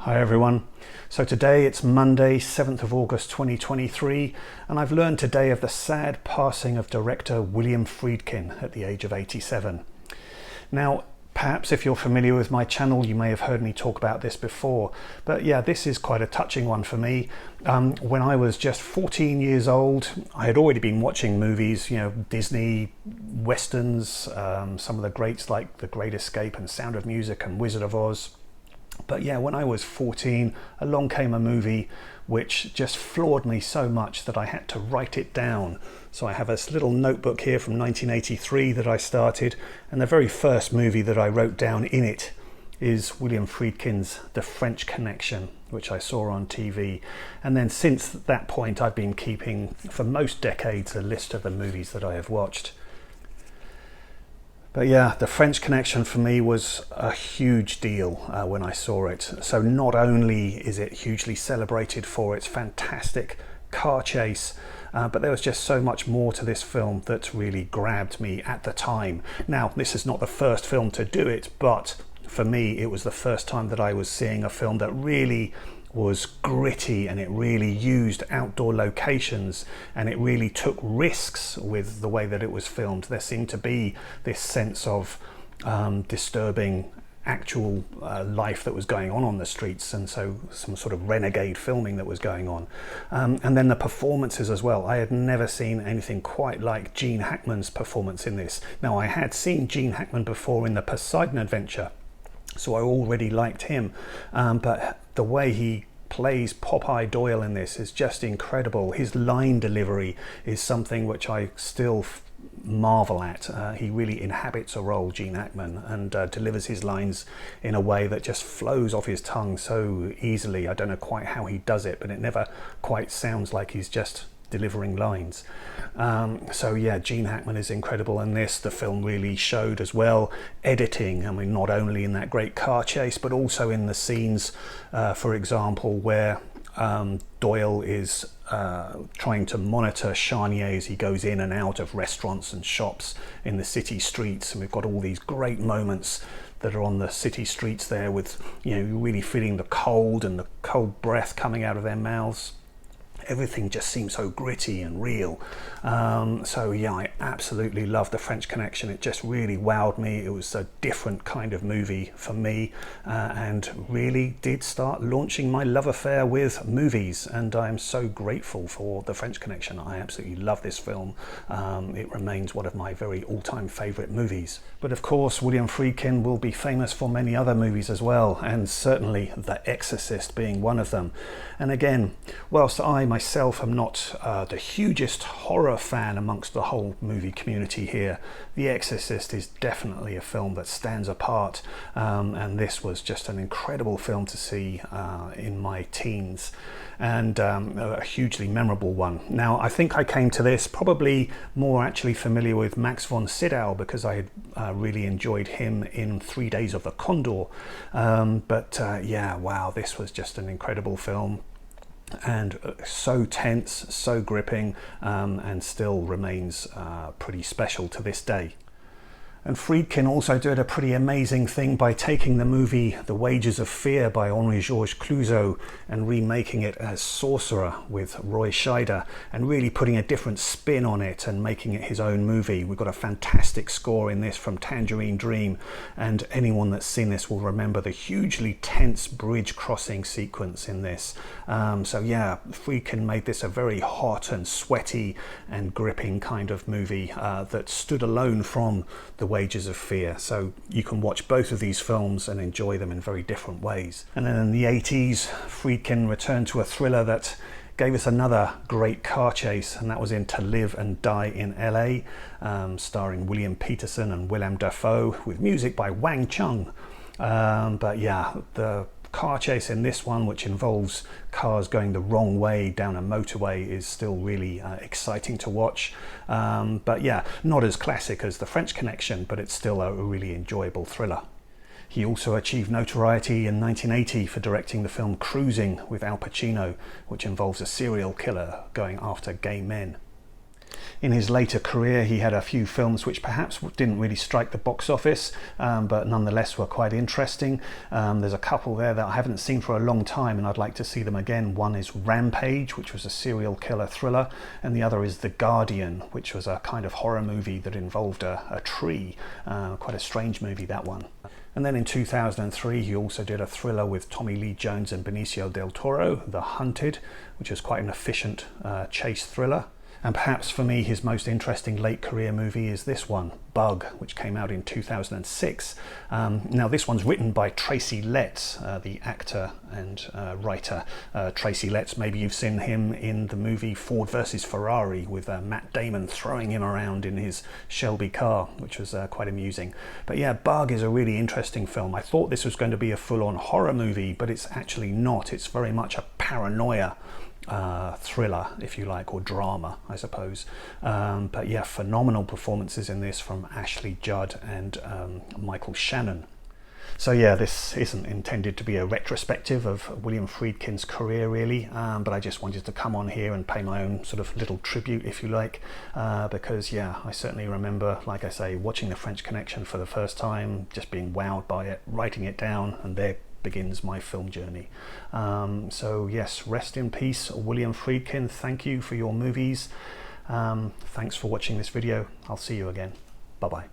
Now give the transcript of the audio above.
Hi everyone. So today it's Monday, 7th of August 2023, and I've learned today of the sad passing of director William Friedkin at the age of 87. Now, perhaps if you're familiar with my channel, you may have heard me talk about this before, but yeah, this is quite a touching one for me. When I was just 14 years old, I had already been watching movies, Disney, Westerns, some of the greats like The Great Escape and Sound of Music and Wizard of Oz. But yeah, when I was 14, along came a movie which just floored me so much that I had to write it down. So I have this little notebook here from 1983 that I started, and the very first movie that I wrote down in it is William Friedkin's The French Connection, which I saw on TV. And then since that point, I've been keeping, for most decades, a list of the movies that I have watched. But yeah, The French Connection for me was a huge deal when I saw it. So not only is it hugely celebrated for its fantastic car chase, but there was just so much more to this film that really grabbed me at the time. Now, this is not the first film to do it, but for me, it was the first time that I was seeing a film that really was gritty, and it really used outdoor locations, and it really took risks with the way that it was filmed. There seemed to be this sense of disturbing actual life that was going on the streets, and so some sort of renegade filming that was going on. And then the performances as well. I had never seen anything quite like Gene Hackman's performance in this. Now, I had seen Gene Hackman before in the Poseidon Adventure, so I already liked him, but the way he plays Popeye Doyle in this is just incredible. His line delivery is something which I still marvel at. He really inhabits a role, Gene Hackman, and delivers his lines in a way that just flows off his tongue so easily. I don't know quite how he does it, but it never quite sounds like he's just delivering lines. So yeah, Gene Hackman is incredible in this. The film really showed as well editing. I mean, not only in that great car chase, but also in the scenes, for example, where Doyle is trying to monitor Charnier as he goes in and out of restaurants and shops in the city streets. And we've got all these great moments that are on the city streets there with, really feeling the cold and the cold breath coming out of their mouths. Everything just seems so gritty and real. So yeah, I absolutely love The French Connection. It just really wowed me. It was a different kind of movie for me, and really did start launching my love affair with movies, and I'm so grateful for The French Connection. I absolutely love this film. It remains one of my very all-time favourite movies. But of course, William Friedkin will be famous for many other movies as well, and certainly The Exorcist being one of them. And again, whilst I myself am not the hugest horror fan amongst the whole movie community here, The Exorcist is definitely a film that stands apart, and this was just an incredible film to see in my teens, and a hugely memorable one. Now, I think I came to this probably more actually familiar with Max von Sydow, because I had really enjoyed him in 3 Days of the Condor. Yeah, wow, this was just an incredible film, and so tense, so gripping, and still remains pretty special to this day. And Friedkin also did a pretty amazing thing by taking the movie The Wages of Fear by Henri-Georges Clouzot and remaking it as Sorcerer with Roy Scheider, and really putting a different spin on it and making it his own movie. We've got a fantastic score in this from Tangerine Dream, and anyone that's seen this will remember the hugely tense bridge crossing sequence in this. So yeah, Friedkin made this a very hot and sweaty and gripping kind of movie that stood alone from The Wages of Fear. So you can watch both of these films and enjoy them in very different ways. And then in the 80s, Friedkin returned to a thriller that gave us another great car chase, and that was in To Live and Die in LA, starring William Peterson and Willem Dafoe, with music by Wang Chung. But yeah, the car chase in this one, which involves cars going the wrong way down a motorway, is still really exciting to watch. But yeah, not as classic as The French Connection, but it's still a really enjoyable thriller. He also achieved notoriety in 1980 for directing the film Cruising with Al Pacino, which involves a serial killer going after gay men. In his later career, he had a few films which perhaps didn't really strike the box office, but nonetheless were quite interesting. There's a couple there that I haven't seen for a long time and I'd like to see them again. One is Rampage, which was a serial killer thriller, and the other is The Guardian, which was a kind of horror movie that involved a tree. Quite a strange movie, that one. And then in 2003, he also did a thriller with Tommy Lee Jones and Benicio del Toro, The Hunted, which was quite an efficient chase thriller. And perhaps for me, his most interesting late career movie is this one, Bug, which came out in 2006. Now this one's written by Tracy Letts, the actor and writer. Tracy Letts, maybe you've seen him in the movie Ford versus Ferrari with Matt Damon throwing him around in his Shelby car, which was quite amusing. But yeah, Bug is a really interesting film. I thought this was going to be a full-on horror movie, but it's actually not. It's very much a paranoia thriller, if you like, or drama, I suppose. But yeah, phenomenal performances in this from Ashley Judd and Michael Shannon. So yeah, this isn't intended to be a retrospective of William Friedkin's career really, but I just wanted to come on here and pay my own sort of little tribute, if you like, because yeah, I certainly remember, like I say, watching The French Connection for the first time, just being wowed by it, writing it down, and there begins my film journey. So yes, rest in peace, William Friedkin. Thank you for your movies. Thanks for watching this video. I'll see you again. Bye bye.